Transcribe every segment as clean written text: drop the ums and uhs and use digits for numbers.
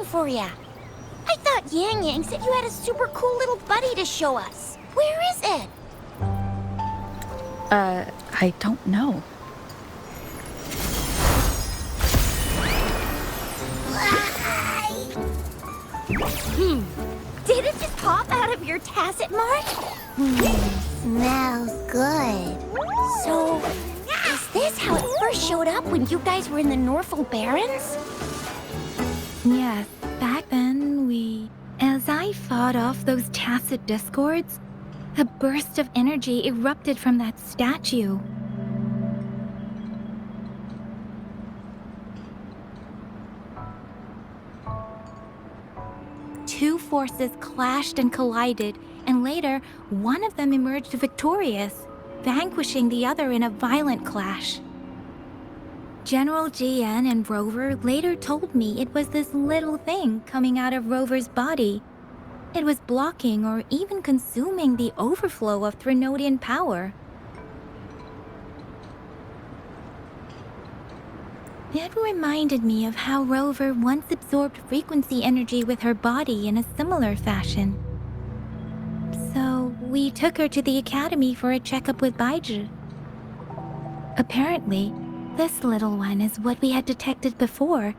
for ya. I thought Yang Yang said you had a super cool little buddy to show us. Where is it? I don't know. Did it just pop out of your tacit mark? Smells good. So, is this how it first showed up when you guys were in the Norfolk Barrens? Yes, back then as I fought off those tacit discords, a burst of energy erupted from that statue. Two forces clashed and collided, and later, one of them emerged victorious, vanquishing the other in a violent clash. General GN and Rover later told me it was this little thing coming out of Rover's body. It was blocking or even consuming the overflow of Threnodian power. It reminded me of how Rover once absorbed frequency energy with her body in a similar fashion. So we took her to the academy for a checkup with Baizhi. Apparently, this little one is what we had detected before.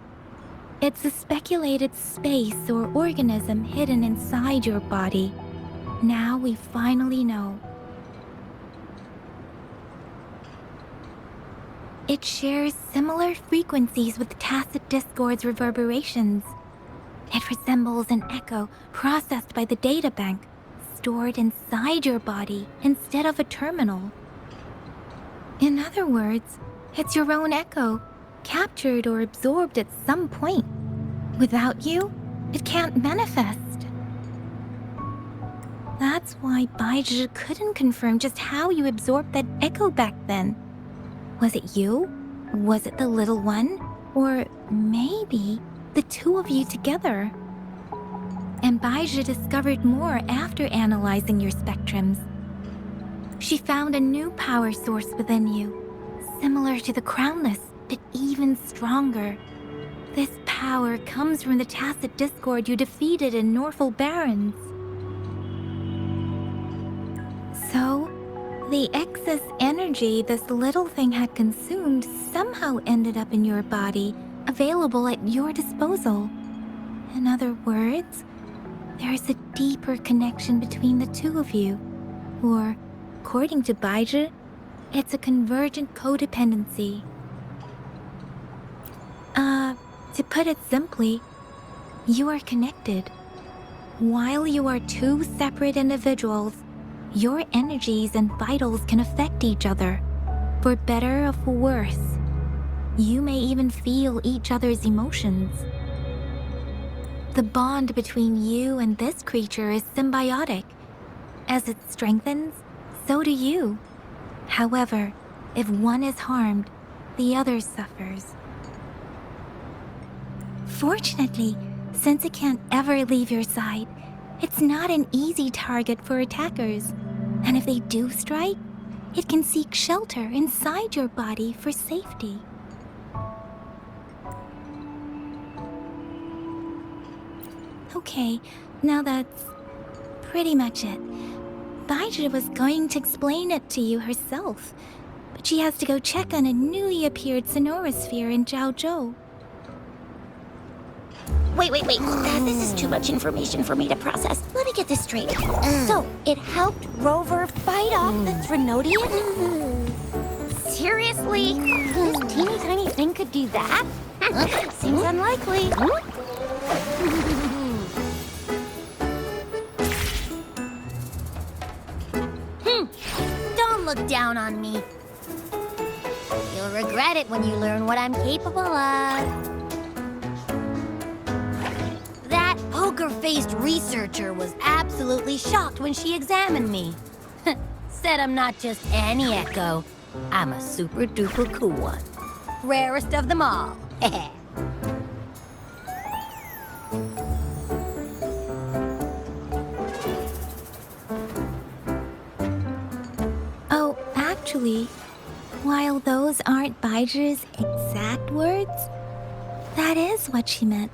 It's a speculated space or organism hidden inside your body. Now we finally know. It shares similar frequencies with tacit discord's reverberations. It resembles an echo processed by the data bank, stored inside your body instead of a terminal. In other words, it's your own echo, captured or absorbed at some point. Without you, it can't manifest. That's why Baizhi couldn't confirm just how you absorbed that echo back then. Was it you? Was it the little one? Or maybe the two of you together? And Baizhi discovered more after analyzing your spectrums. She found a new power source within you, similar to the Crownless, but even stronger. This power comes from the tacit discord you defeated in Norfolk Barrens. So, the excess energy this little thing had consumed somehow ended up in your body, available at your disposal. In other words, there's a deeper connection between the two of you. Or, according to Baizhi, it's a convergent codependency. To put it simply, you are connected. While you are two separate individuals, your energies and vitals can affect each other, for better or for worse. You may even feel each other's emotions. The bond between you and this creature is symbiotic. As it strengthens, so do you. However, if one is harmed, the other suffers. Fortunately, since it can't ever leave your side, it's not an easy target for attackers. And if they do strike, it can seek shelter inside your body for safety. Okay, now that's pretty much it. Baizhi was going to explain it to you herself, but she has to go check on a newly appeared sonorosphere in Zhaozhou. Wait. This is too much information for me to process. Let me get this straight. So, it helped Rover fight off the Threnodian? Seriously? This teeny tiny thing could do that? Seems unlikely. Don't look down on me. You'll regret it when you learn what I'm capable of. That poker-faced researcher was absolutely shocked when she examined me. Said I'm not just any echo. I'm a super-duper cool one. Rarest of them all. Oh, actually, while those aren't Baizhi's exact words, that is what she meant.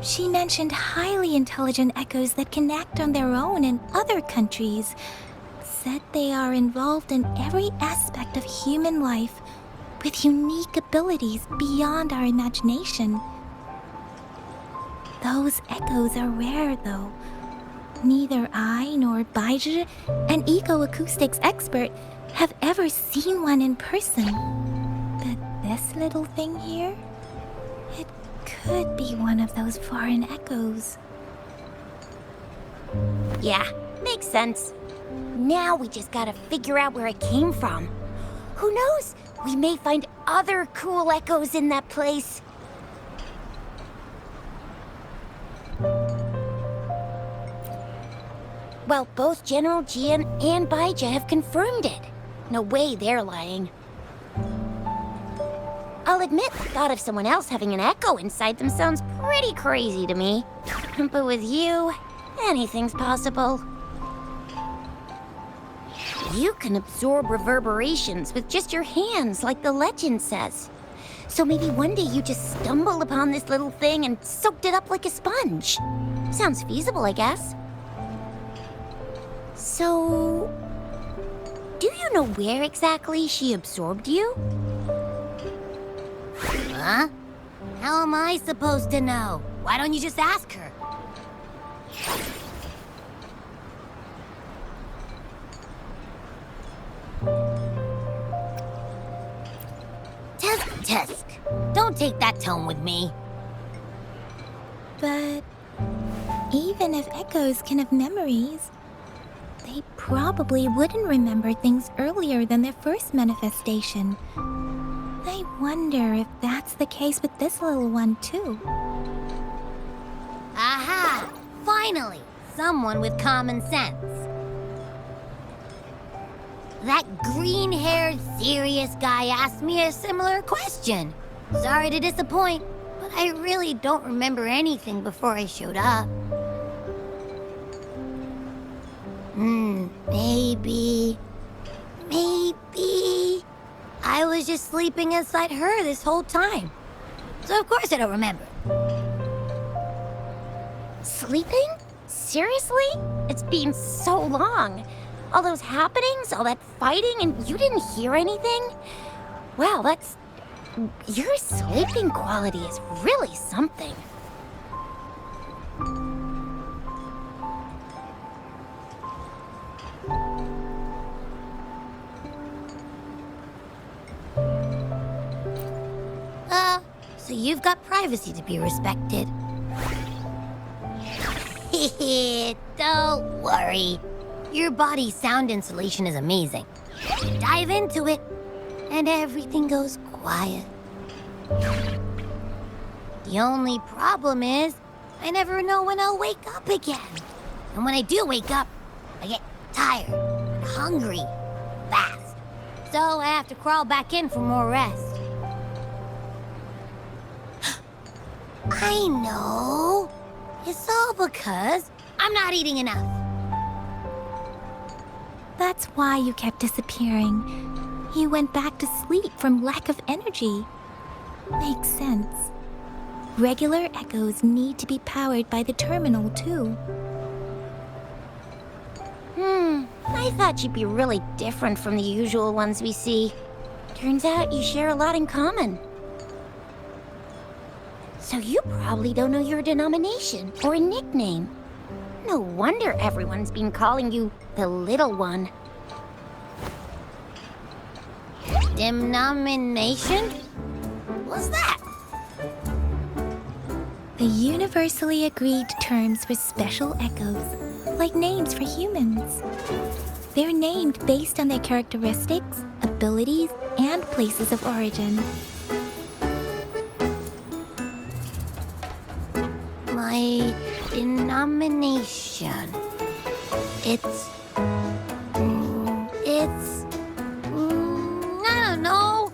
She mentioned highly intelligent echoes that can act on their own in other countries. Said they are involved in every aspect of human life with unique abilities beyond our imagination. Those echoes are rare, though. Neither I nor Baizhi, an eco-acoustics expert, have ever seen one in person. But this little thing here, it could be one of those foreign echoes. Yeah, makes sense. Now we just gotta figure out where it came from. Who knows? We may find other cool echoes in that place. Well, both General Jian and Baija have confirmed it. No way they're lying. I'll admit, the thought of someone else having an echo inside them sounds pretty crazy to me. But with you, anything's possible. You can absorb reverberations with just your hands, like the legend says. So maybe one day you just stumbled upon this little thing and soaked it up like a sponge. Sounds feasible, I guess. So, do you know where exactly she absorbed you? Huh? How am I supposed to know? Why don't you just ask her? Tisk. Don't take that tone with me. But even if echoes can have memories, they probably wouldn't remember things earlier than their first manifestation. I wonder if that's the case with this little one, too. Aha! Finally! Someone with common sense. That green-haired, serious guy asked me a similar question. Sorry to disappoint, but I really don't remember anything before I showed up. Maybe... I was just sleeping inside her this whole time. So of course I don't remember. Sleeping? Seriously? It's been so long. All those happenings, all that fighting, and you didn't hear anything? Wow, that's... Your sleeping quality is really something. So you've got privacy to be respected. Don't worry. Your body's sound insulation is amazing. Dive into it, and everything goes quiet. The only problem is, I never know when I'll wake up again. And when I do wake up, I get tired and hungry fast. So I have to crawl back in for more rest. I know. It's all because I'm not eating enough. That's why you kept disappearing. You went back to sleep from lack of energy. Makes sense. Regular echoes need to be powered by the terminal, too. I thought you'd be really different from the usual ones we see. Turns out you share a lot in common. So you probably don't know your denomination or a nickname. No wonder everyone's been calling you the Little One. Denomination? What's that? The universally agreed terms for special echoes, like names for humans. They're named based on their characteristics, abilities, and places of origin. My denomination. It's... I don't know.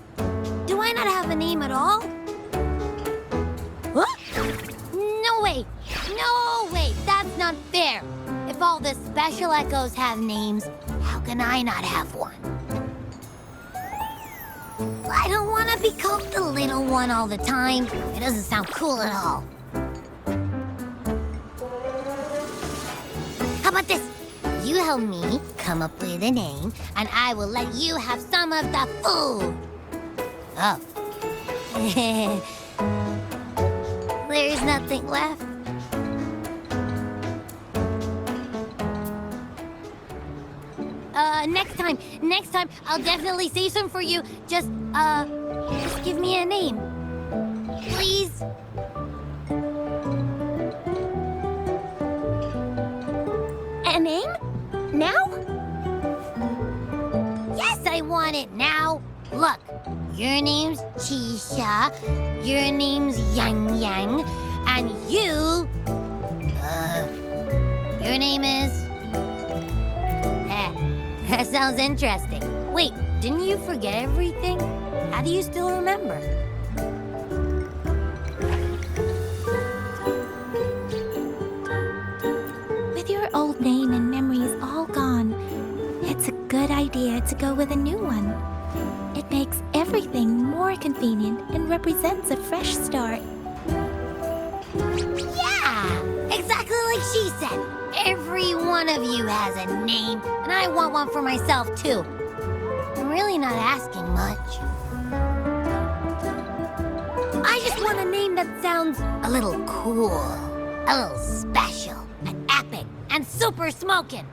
Do I not have a name at all? What? No way! No way! That's not fair! If all the special echoes have names, how can I not have one? I don't want to be called the little one all the time. It doesn't sound cool at all. How about this? You help me come up with a name, and I will let you have some of the food. Oh. There's nothing left. Next time, I'll definitely save some for you. Just give me a name. Please? A name? Now? Yes, I want it now. Look, your name's Chisha, your name's Yang Yang, and your name is... That sounds interesting. Wait, didn't you forget everything? How do you still remember? With your old name and memories all gone, it's a good idea to go with a new one. It makes everything more convenient and represents a fresh start. Yeah, exactly like she said. Every one of you has a name, and I want one for myself, too. I'm really not asking much. I just want a name that sounds a little cool, a little special, and epic, and super smoking.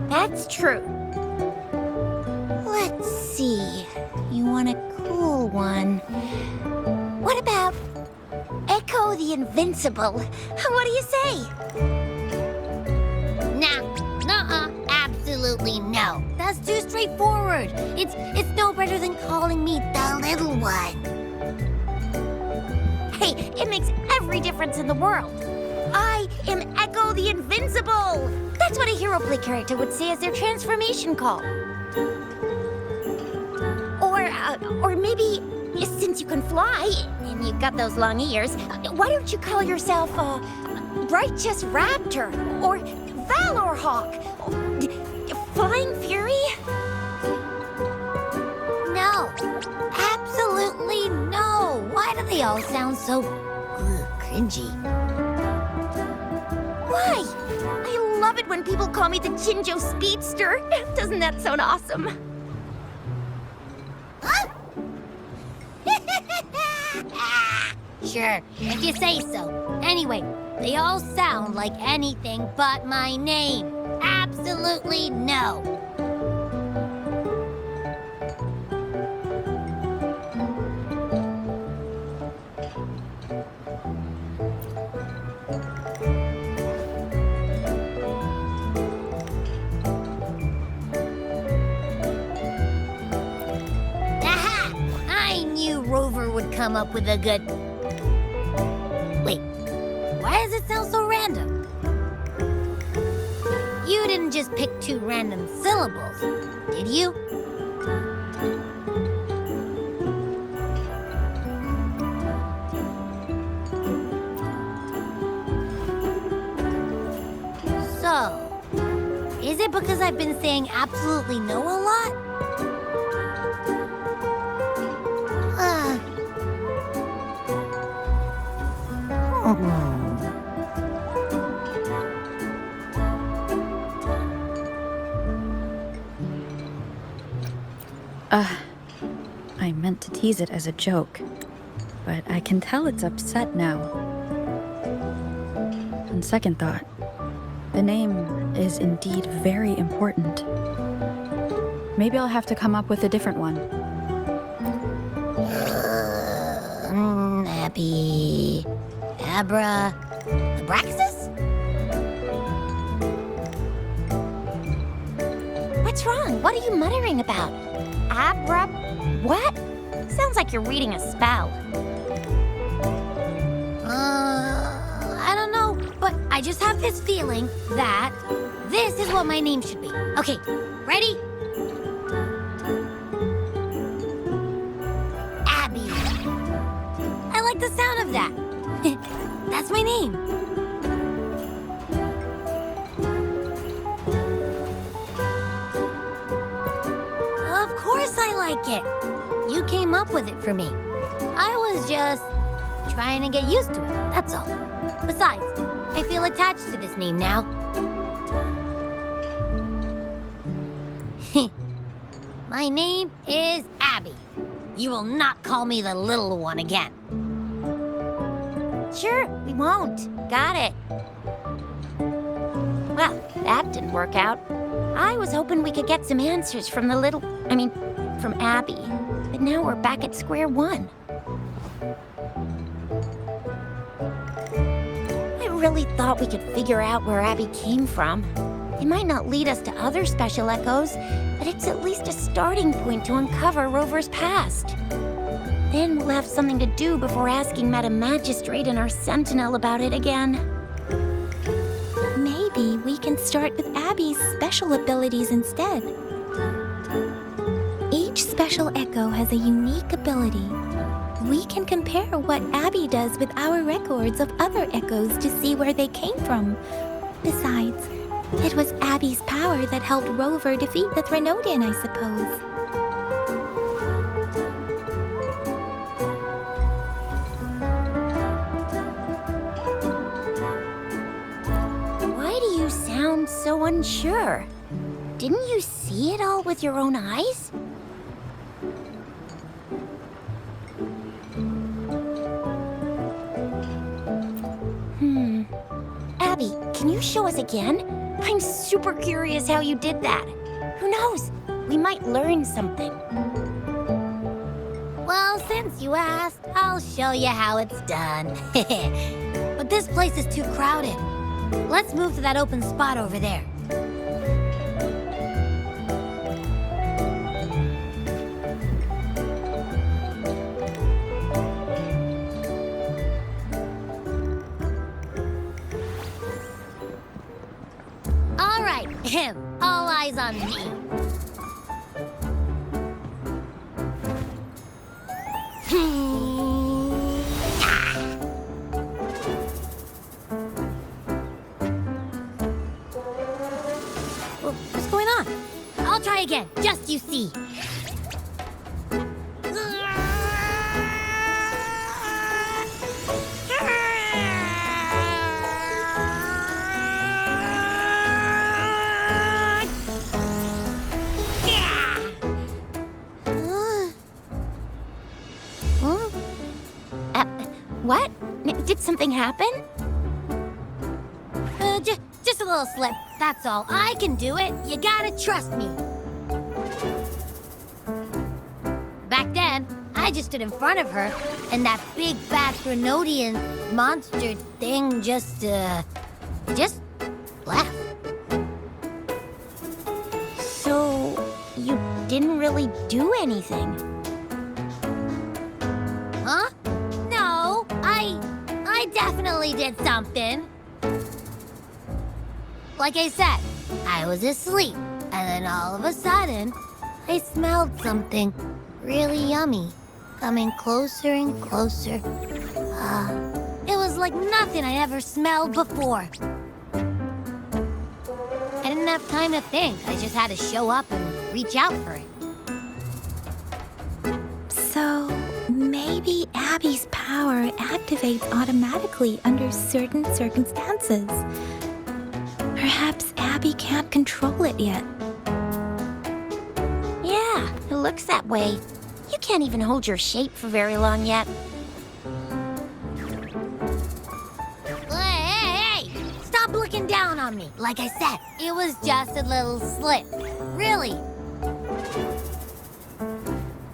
That's true. Let's see. You want a cool one. What about Echo the Invincible? What do you say? Nuh-uh, absolutely no. That's too straightforward. It's no better than calling me the little one. Hey, it makes every difference in the world. I am Echo the Invincible. That's what a hero play character would say as their transformation call. Or maybe, since you can fly, and you've got those long ears, why don't you call yourself, Righteous Raptor, or Valor Hawk, Flying Fury? No, absolutely no. Why do they all sound so cringy? Why? I love it when people call me the Jinjo Speedster. Doesn't that sound awesome? Sure, if you say so. Anyway, they all sound like anything but my name. Absolutely no. Aha! I knew Rover would come up with a good... Wait, why does it sound so random? You didn't just pick two random syllables, did you? So, is it because I've been saying absolutely no a lot? I meant to tease it as a joke, but I can tell it's upset now. On second thought, the name is indeed very important. Maybe I'll have to come up with a different one. Happy... Abraxas? What's wrong? What are you muttering about? What? Sounds like you're reading a spell. I don't know, but I just have this feeling that this is what my name should be. Okay, ready? Abby. I like the sound of that. That's my name. like it. You came up with it for me. I was just trying to get used to it, that's all. Besides, I feel attached to this name now. My name is Abby. You will not call me the little one again. Sure, we won't. Got it. Well, that didn't work out. I was hoping we could get some answers from from Abby. But now we're back at square one. I really thought we could figure out where Abby came from. It might not lead us to other special echoes, but it's at least a starting point to uncover Rover's past. Then we'll have something to do before asking Madam Magistrate and our Sentinel about it again. Maybe we can start with Abby's special abilities instead. Each special echo has a unique ability. We can compare what Abby does with our records of other echoes to see where they came from. Besides, it was Abby's power that helped Rover defeat the Threnodian, I suppose. Why do you sound so unsure? Didn't you see it all with your own eyes? Abby, can you show us again? I'm super curious how you did that. Who knows? We might learn something. Well, since you asked, I'll show you how it's done. But this place is too crowded. Let's move to that open spot over there. All right, all eyes on me. What's going on? I'll try again, just you see. What? Did something happen? Just a little slip, that's all. I can do it. You gotta trust me. Back then, I just stood in front of her, and that big bad Threnodian monster thing just left. So, you didn't really do anything? Huh? No, I definitely did something. Like I said, I was asleep, and then all of a sudden, I smelled something really yummy, coming closer and closer. It was like nothing I'd ever smelled before. I didn't have time to think. I just had to show up and reach out for it. So, maybe Abby's power activates automatically under certain circumstances. Perhaps Abby can't control it yet. Yeah, it looks that way. You can't even hold your shape for very long yet. Hey! Stop looking down on me. Like I said, it was just a little slip. Really.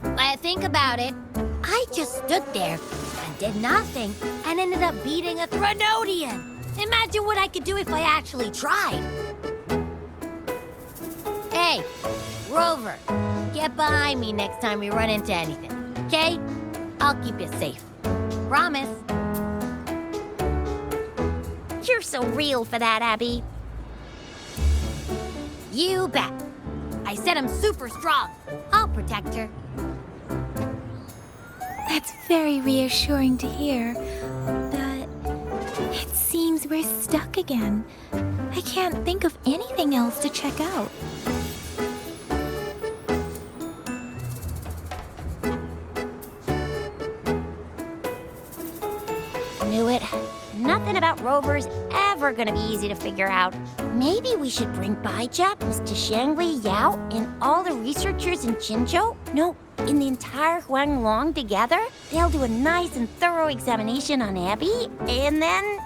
When I think about it, I just stood there and did nothing and ended up beating a Threnodian. Imagine what I could do if I actually tried. Hey, Rover, get behind me next time we run into anything, okay? I'll keep you safe. Promise. You're so real for that, Abby. You bet. I said I'm super strong. I'll protect her. That's very reassuring to hear, but it seems we're stuck again. I can't think of anything else to check out. knew it. Nothing about Rover's ever gonna be easy to figure out. Maybe we should bring Baija, Mr. Shangli, Yao, and all the researchers in Jinzhou? No, in the entire Huanglong together? They'll do a nice and thorough examination on Abby, and then...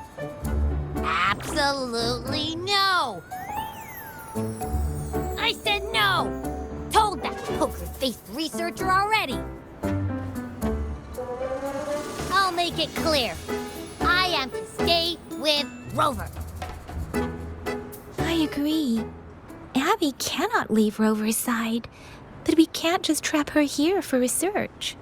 Absolutely no! I said no! Told that poker-faced researcher already! I'll make it clear. I am to stay with Rover. I agree. Abby cannot leave Rover's side, but we can't just trap her here for research.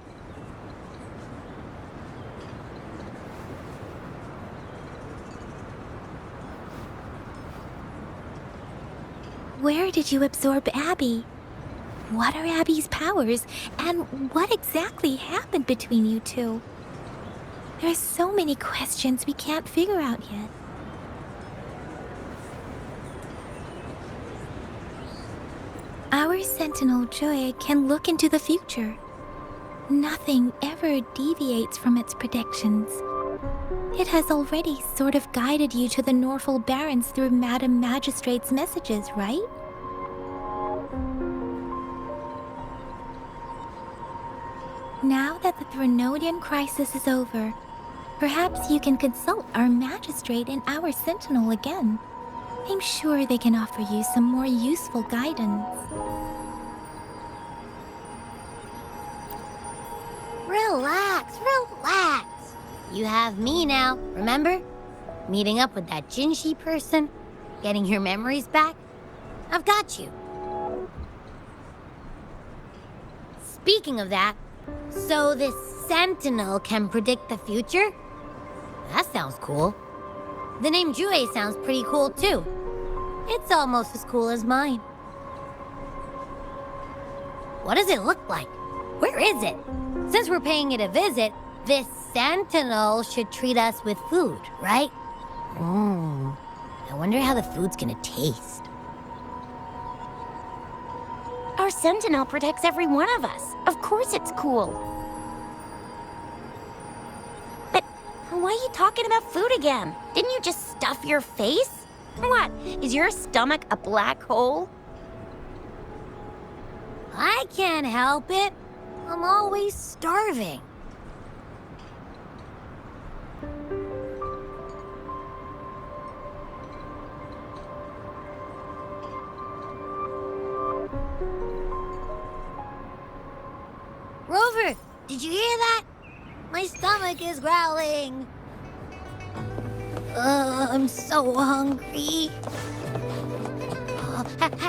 Where did you absorb Abby? What are Abby's powers, and what exactly happened between you two? There are so many questions we can't figure out yet. Our Sentinel Joy can look into the future. Nothing ever deviates from its predictions. It has already sort of guided you to the Norful Barrens through Madam Magistrate's messages, right? Now that the Threnodian crisis is over, perhaps you can consult our Magistrate and our Sentinel again. I'm sure they can offer you some more useful guidance. Relax, relax. You have me now, remember? Meeting up with that Jinshi person, getting your memories back. I've got you. Speaking of that, so this Sentinel can predict the future? That sounds cool. The name Jue sounds pretty cool too. It's almost as cool as mine. What does it look like? Where is it? Since we're paying it a visit, this Sentinel should treat us with food, right? I wonder how the food's gonna taste. Our Sentinel protects every one of us. Of course it's cool. But why are you talking about food again? Didn't you just stuff your face? What, is your stomach a black hole? I can't help it. I'm always starving. Rover, did you hear that? My stomach is growling. I'm so hungry.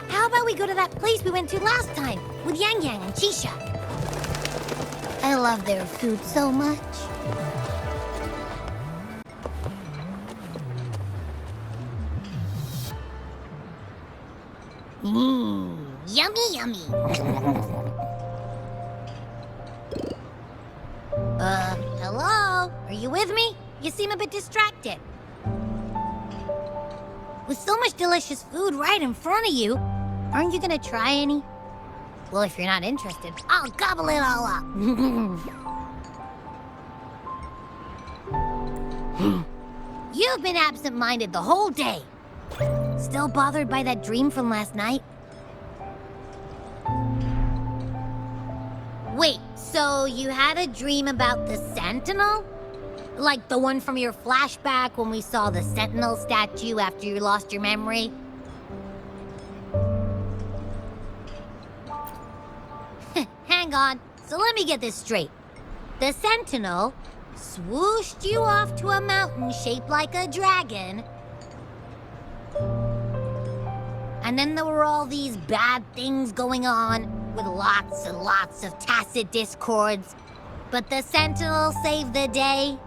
How about we go to that place we went to last time with Yang Yang and Chisha? I love their food so much. Yummy, yummy. Hello? Are you with me? You seem a bit distracted. With so much delicious food right in front of you, aren't you gonna try any? Well, if you're not interested, I'll gobble it all up. You've been absent-minded the whole day. Still bothered by that dream from last night? Wait, so you had a dream about the Sentinel? Like the one from your flashback when we saw the Sentinel statue after you lost your memory? Hang on, so let me get this straight. The Sentinel swooshed you off to a mountain shaped like a dragon. And then there were all these bad things going on with lots and lots of tacit discords. But the Sentinel saved the day.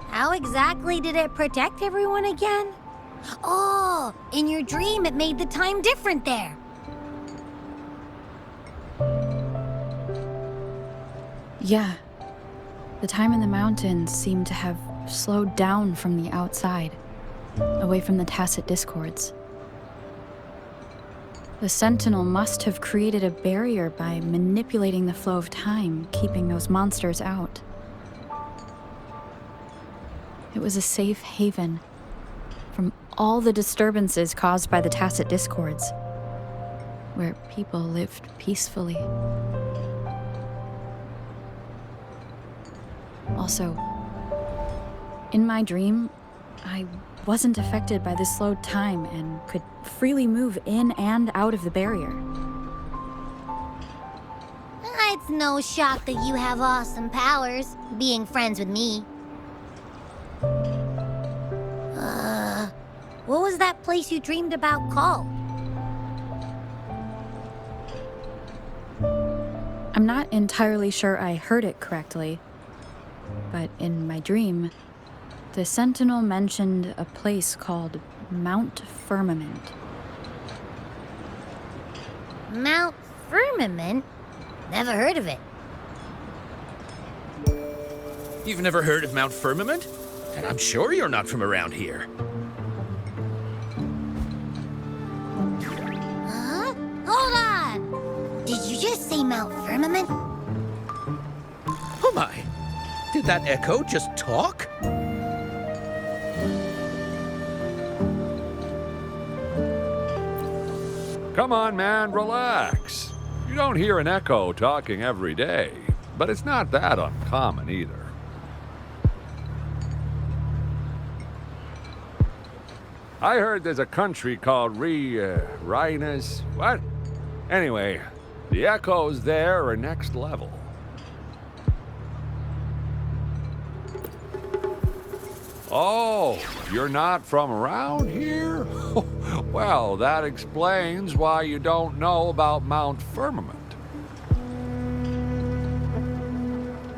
How exactly did it protect everyone again? Oh, in your dream it made the time different there. Yeah. The time in the mountains seemed to have slowed down from the outside, away from the tacit discords. The Sentinel must have created a barrier by manipulating the flow of time, keeping those monsters out. It was a safe haven from all the disturbances caused by the tacit discords, where people lived peacefully. Also, in my dream, I wasn't affected by the slowed time and could freely move in and out of the barrier. It's no shock that you have awesome powers, being friends with me. What was that place you dreamed about called? I'm not entirely sure I heard it correctly, but in my dream, the Sentinel mentioned a place called Mount Firmament. Mount Firmament? Never heard of it. You've never heard of Mount Firmament? And I'm sure you're not from around here. Huh? Hold on! Did you just say Mount Firmament? Oh my! Did that echo just talk? Come on, man, relax. You don't hear an echo talking every day, but it's not that uncommon either. I heard there's a country called Rhinus. What? Anyway, the echoes there are next level. Oh, you're not from around here? Well, that explains why you don't know about Mount Firmament.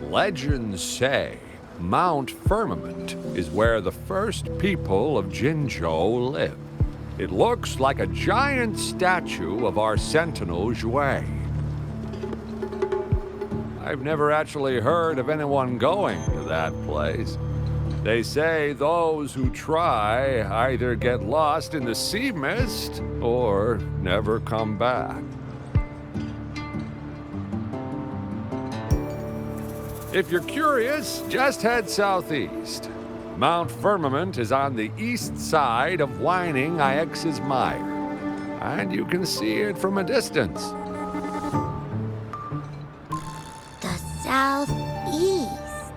Legends say Mount Firmament is where the first people of Jinzhou lived. It looks like a giant statue of our sentinel Zhui. I've never actually heard of anyone going to that place. They say those who try either get lost in the sea mist or never come back. If you're curious, just head southeast. Mount Firmament is on the east side of Whining Ix's Mire, and you can see it from a distance. The southeast.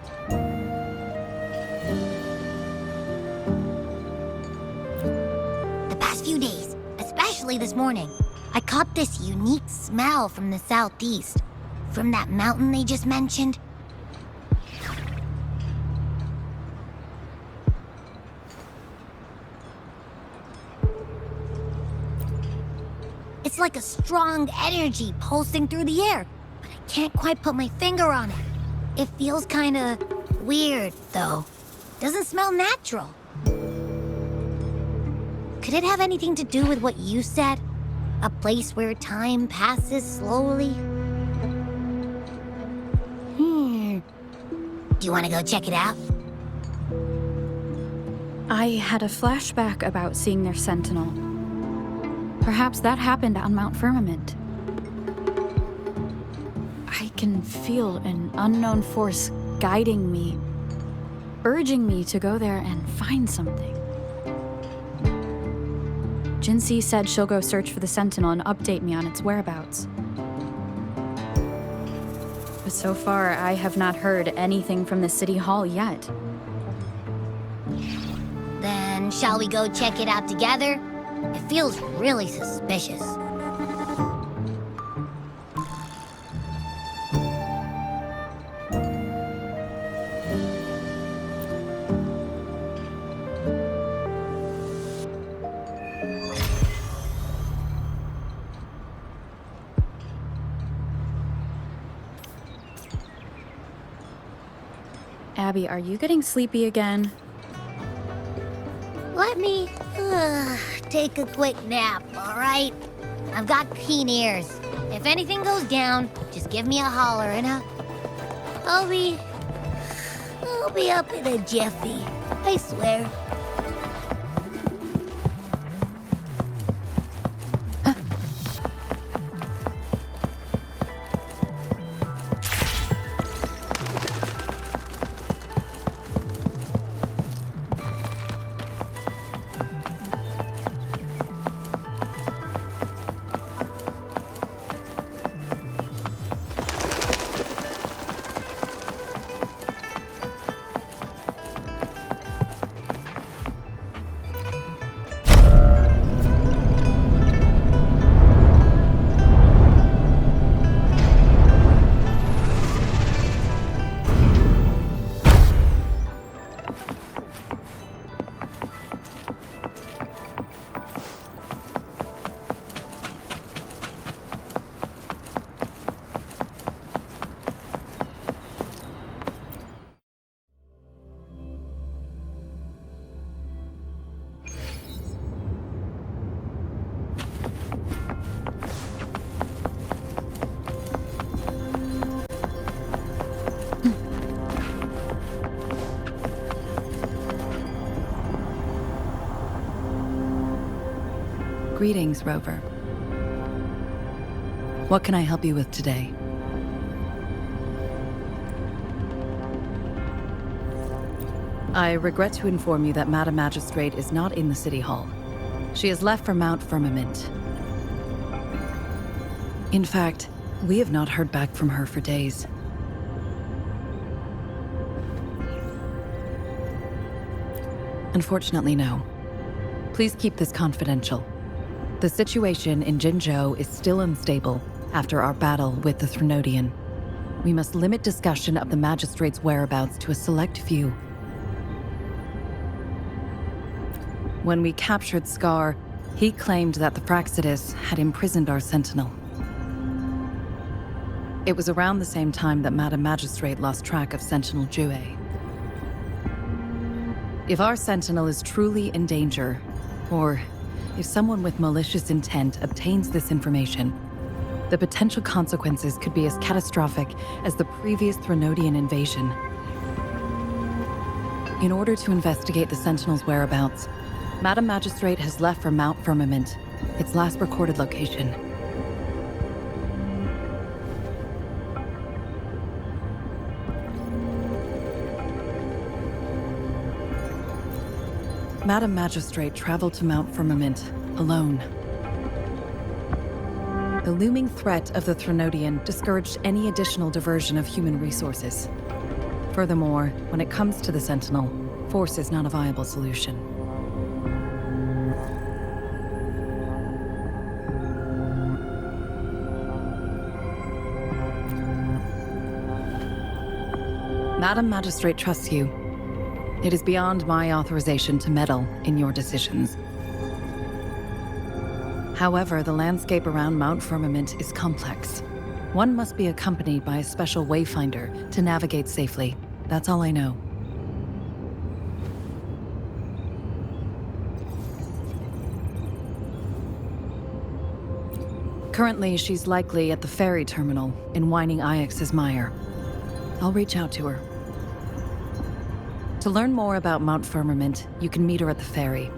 The past few days, especially this morning, I caught this unique smell from the southeast. From that mountain they just mentioned. It's like a strong energy pulsing through the air, but I can't quite put my finger on it. It feels kinda weird, though. Doesn't smell natural. Could it have anything to do with what you said? A place where time passes slowly? Do you want to go check it out? I had a flashback about seeing their sentinel. Perhaps that happened on Mount Firmament. I can feel an unknown force guiding me, urging me to go there and find something. Jinxie said she'll go search for the sentinel and update me on its whereabouts. But so far, I have not heard anything from the city hall yet. Then shall we go check it out together? It feels really suspicious. Abby, are you getting sleepy again? Let me take a quick nap, all right? I've got keen ears. If anything goes down, just give me a holler and I'll be up in a jiffy. I swear. Greetings, Rover. What can I help you with today? I regret to inform you that Madam Magistrate is not in the City Hall. She has left for Mount Firmament. In fact, we have not heard back from her for days. Unfortunately, no. Please keep this confidential. The situation in Jinzhou is still unstable after our battle with the Threnodian. We must limit discussion of the Magistrate's whereabouts to a select few. When we captured Scar, he claimed that the Praxidus had imprisoned our Sentinel. It was around the same time that Madam Magistrate lost track of Sentinel Jue. If our Sentinel is truly in danger, or if someone with malicious intent obtains this information, the potential consequences could be as catastrophic as the previous Threnodian invasion. In order to investigate the Sentinel's whereabouts, Madam Magistrate has left for Mount Firmament, its last recorded location. Madam Magistrate traveled to Mount Firmament alone. The looming threat of the Threnodian discouraged any additional diversion of human resources. Furthermore, when it comes to the Sentinel, force is not a viable solution. Madam Magistrate trusts you. It is beyond my authorization to meddle in your decisions. However, the landscape around Mount Firmament is complex. One must be accompanied by a special wayfinder to navigate safely. That's all I know. Currently, she's likely at the ferry terminal in Whining Ix's Mire. I'll reach out to her. To learn more about Mount Firmament, you can meet her at the ferry.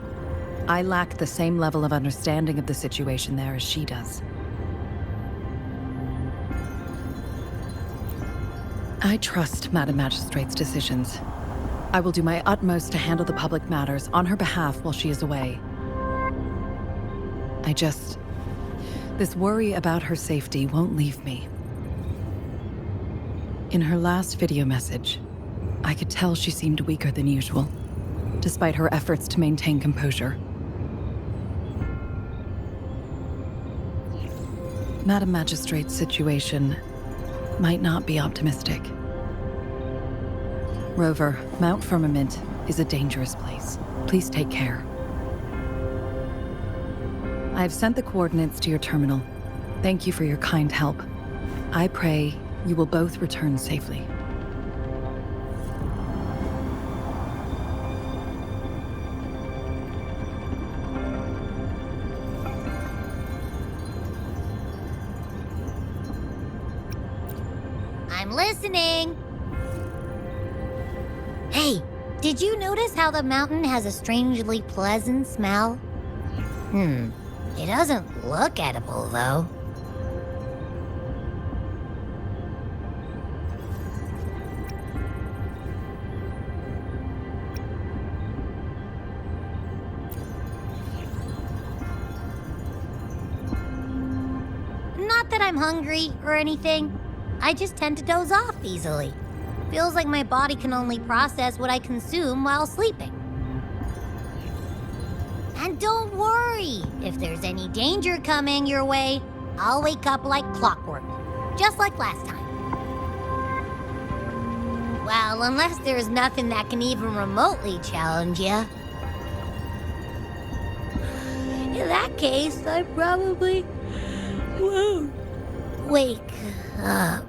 I lack the same level of understanding of the situation there as she does. I trust Madam Magistrate's decisions. I will do my utmost to handle the public matters on her behalf while she is away. This worry about her safety won't leave me. In her last video message, I could tell she seemed weaker than usual, despite her efforts to maintain composure. Madam Magistrate's situation might not be optimistic. Rover, Mount Firmament is a dangerous place. Please take care. I have sent the coordinates to your terminal. Thank you for your kind help. I pray you will both return safely. I'm listening. Hey, did you notice how the mountain has a strangely pleasant smell? It doesn't look edible, though. Not that I'm hungry or anything. I just tend to doze off easily. Feels like my body can only process what I consume while sleeping. And don't worry, if there's any danger coming your way, I'll wake up like clockwork, just like last time. Well, unless there's nothing that can even remotely challenge you. In that case, I probably won't wake up.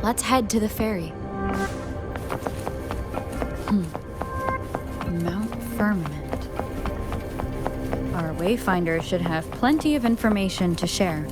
Let's head to the ferry. Mount Firmament. Our wayfinder should have plenty of information to share.